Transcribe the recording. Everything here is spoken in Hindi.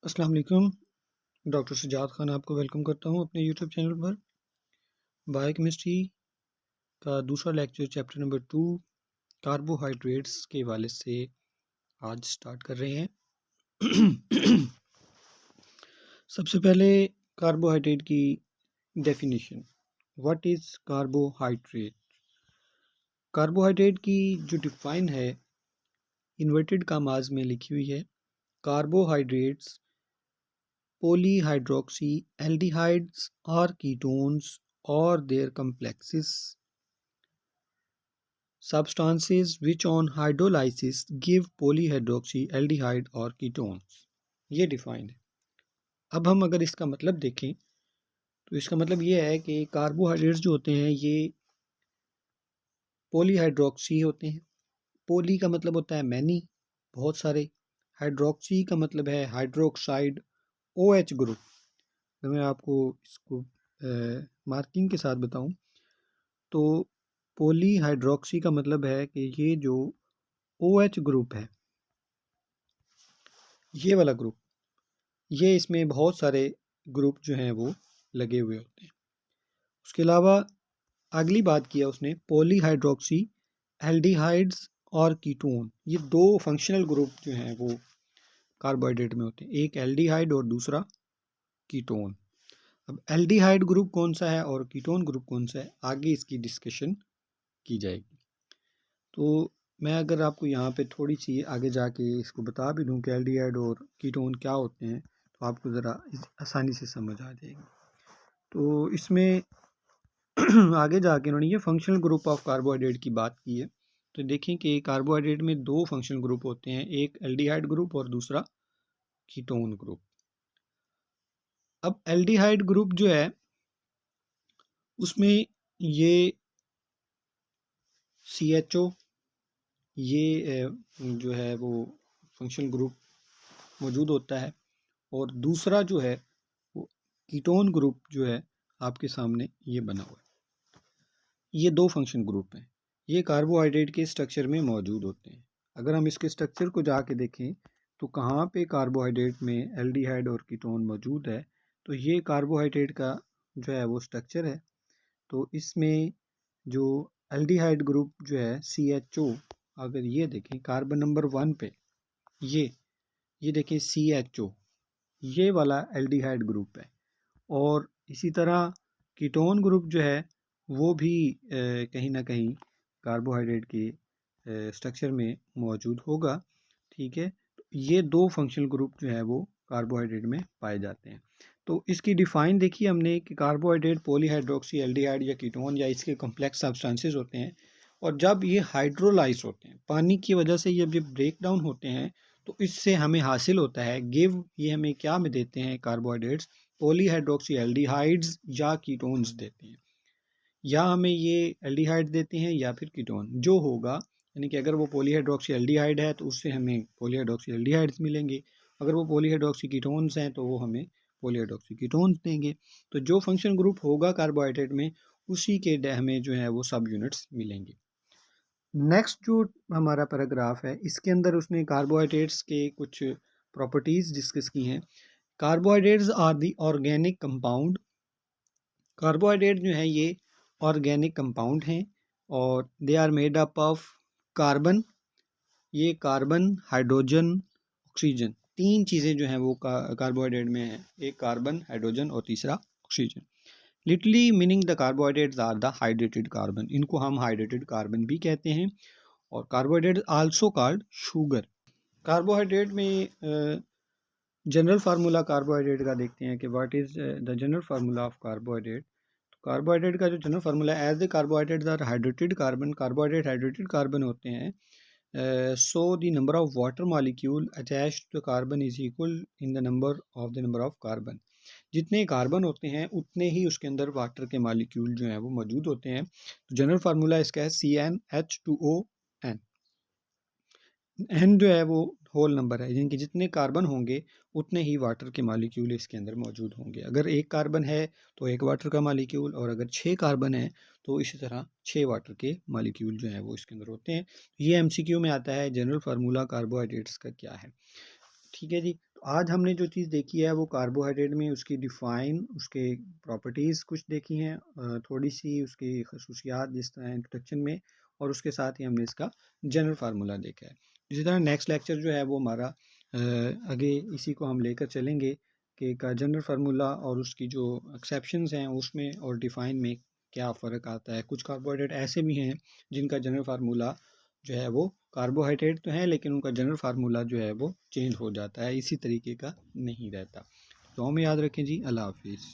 अस्सलाम वालेकुम। डॉक्टर सजाद खान आपको वेलकम करता हूँ अपने यूट्यूब चैनल पर। बायोकेमिस्ट्री का दूसरा लेक्चर चैप्टर नंबर 2 कार्बोहाइड्रेट्स के हवाले से आज स्टार्ट कर रहे हैं। सबसे पहले कार्बोहाइड्रेट की definition. What is carbohydrate? Carbohydrate की जो डिफाइन है इन्वर्टेड कामाज में लिखी हुई है। Carbohydrates polyhydroxy aldehydes or ketones or their complexes, substances which on hydrolysis give polyhydroxy aldehyde or ketones। ये डिफाइन है। अब हम अगर इसका मतलब देखें तो इसका मतलब ये है कि कार्बोहाइड्रेट्स जो होते हैं ये पॉलीहाइड्रोक्सी होते हैं। पोली का मतलब होता है मैनी, बहुत सारे। हाइड्रोक्सी का मतलब है हाइड्रोक्साइड, OH ग्रुप। अगर मैं आपको इसको मार्किंग के साथ बताऊं तो पॉलीहाइड्रोक्सी का मतलब है कि ये जो OH ग्रुप है, ये वाला ग्रुप, ये इसमें बहुत सारे ग्रुप जो हैं वो लगे हुए होते हैं। उसके अलावा अगली बात किया उसने पॉलीहाइड्रोक्सी एल्डिहाइड्स और कीटोन, ये दो फंक्शनल ग्रुप जो हैं वो कार्बोहाइड्रेट में होते हैं, एक एल्डिहाइड और दूसरा कीटोन। अब एल्डिहाइड ग्रुप कौन सा है और कीटोन ग्रुप कौन सा है, आगे इसकी डिस्कशन की जाएगी। तो मैं अगर आपको यहाँ पे थोड़ी सी आगे जाके इसको बता भी दूँ कि एल्डिहाइड और कीटोन क्या होते हैं तो आपको ज़रा आसानी से समझ आ जाएगी। तो इसमें आगे जाके उन्होंने ये फंक्शनल ग्रुप ऑफ कार्बोहाइड्रेट की बात की है। तो देखें कि कार्बोहाइड्रेट में दो फंक्शनल ग्रुप होते हैं, एक एल्डिहाइड ग्रुप और दूसरा कीटोन ग्रुप। अब एल्डिहाइड ग्रुप जो है उसमें ये CHO, ये जो है वो फंक्शनल ग्रुप मौजूद होता है, और दूसरा जो है वो कीटोन ग्रुप जो है आपके सामने ये बना हुआ है। ये दो फंक्शन ग्रुप हैं, ये कार्बोहाइड्रेट के स्ट्रक्चर में मौजूद होते हैं। अगर हम इसके स्ट्रक्चर को जाके देखें तो कहाँ पे कार्बोहाइड्रेट में एल्डिहाइड और कीटोन मौजूद है, तो ये कार्बोहाइड्रेट का जो है वो स्ट्रक्चर है। तो इसमें जो एल्डिहाइड ग्रुप जो है CHO, अगर ये देखें कार्बन नंबर 1 पे ये देखें CHO, ये वाला एल्डिहाइड ग्रुप है। और इसी तरह कीटोन ग्रुप जो है वो भी कहीं ना कहीं कार्बोहाइड्रेट के स्ट्रक्चर में मौजूद होगा। ठीक है, तो ये दो फंक्शनल ग्रुप जो है वो कार्बोहाइड्रेट में पाए जाते हैं। तो इसकी डिफाइन देखिए हमने कि कार्बोहाइड्रेट पॉलीहाइड्रोक्सी एल्डिहाइड या कीटोन या इसके कॉम्प्लेक्स सब्सटेंसेस होते हैं, और जब ये हाइड्रोलाइज होते हैं पानी की वजह से, जब ये ब्रेक डाउन होते हैं तो इससे हमें हासिल होता है गिव, ये हमें क्या में देते हैं कार्बोहाइड्रेट्स, पॉलीहाइड्रोक्सी एल्डिहाइड्स या कीटोन्स देते हैं। या हमें ये एल्डिहाइड देते हैं या फिर कीटोन जो होगा, यानी कि अगर वो पॉलीहाइड्रोक्सी एल्डिहाइड है तो उससे हमें पॉलीहाइड्रोक्सी एल्डिहाइड्स मिलेंगे, अगर वो पॉलीहाइड्रोक्सी कीटोन्स हैं तो वो हमें पॉलीहाइड्रोक्सी कीटोन्स देंगे। तो जो फंक्शन ग्रुप होगा कार्बोहाइड्रेट में उसी के हमें जो है वो सब यूनिट्स मिलेंगे। नेक्स्ट जो हमारा पैराग्राफ है इसके अंदर उसने कार्बोहाइड्रेट्स के कुछ प्रॉपर्टीज़ डिस्कस की हैं। Carbohydrates are the organic compound, carbohydrate जो है ये ऑर्गेनिक कंपाउंड हैं और they are made up of carbon, ये कार्बन, हाइड्रोजन, ऑक्सीजन, तीन चीज़ें जो हैं वो कार्बोहाइड्रेट में हैं, एक कार्बन, हाइड्रोजन और तीसरा oxygen. Literally meaning the carbohydrates are the hydrated carbon, इनको हम हाइड्रेटेड कार्बन भी कहते हैं। और carbohydrate also called sugar. Carbohydrate में जनरल फार्मूला कार्बोहाइड्रेट का देखते हैं कि what is the general formula of carbohydrate. तो कार्बोहाइड्रेट का जो जनरल फार्मूला है, as the carbohydrates are hydrated carbon, carbohydrate hydrated carbon होते हैं, so the number of water molecule attached to carbon is equal in the number of carbon. जितने कार्बन होते हैं उतने ही उसके अंदर वाटर के मॉलिक्यूल जो हैं वो मौजूद होते हैं। तो जनरल फार्मूला इसका है CnH2ON। एन जो है वो होल नंबर है, यानी कि जितने कार्बन होंगे उतने ही वाटर के मालिक्यूल इसके अंदर मौजूद होंगे। अगर एक कार्बन है तो एक वाटर का मालिक्यूल, और अगर 6 कार्बन है तो इसी तरह 6 वाटर के मालिक्यूल जो हैं वो इसके अंदर होते हैं। ये MCQ में आता है जनरल फार्मूला कार्बोहाइड्रेट्स का क्या है। ठीक है जी। आज हमने जो चीज़ देखी है वो कार्बोहाइड्रेट में उसकी डिफ़ाइन, उसके प्रॉपर्टीज़ कुछ देखी हैं, थोड़ी सी उसकी खसूसियात जिस तरह इंट्रोडक्शन में, और उसके साथ ही हमने इसका जनरल फार्मूला देखा है। इसी तरह नेक्स्ट लेक्चर जो है वो हमारा आगे इसी को हम लेकर चलेंगे कि का जनरल फार्मूला और उसकी जो एक्सेप्शंस हैं उसमें और डिफ़ाइन में क्या फ़र्क आता है। कुछ कार्बोहाइड्रेट ऐसे भी हैं जिनका जनरल फार्मूला जो है वो कार्बोहाइड्रेट तो है, लेकिन उनका जनरल फार्मूला जो है वो चेंज हो जाता है, इसी तरीके का नहीं रहता। तो हमें याद रखें जी। अल्लाह हाफिज़।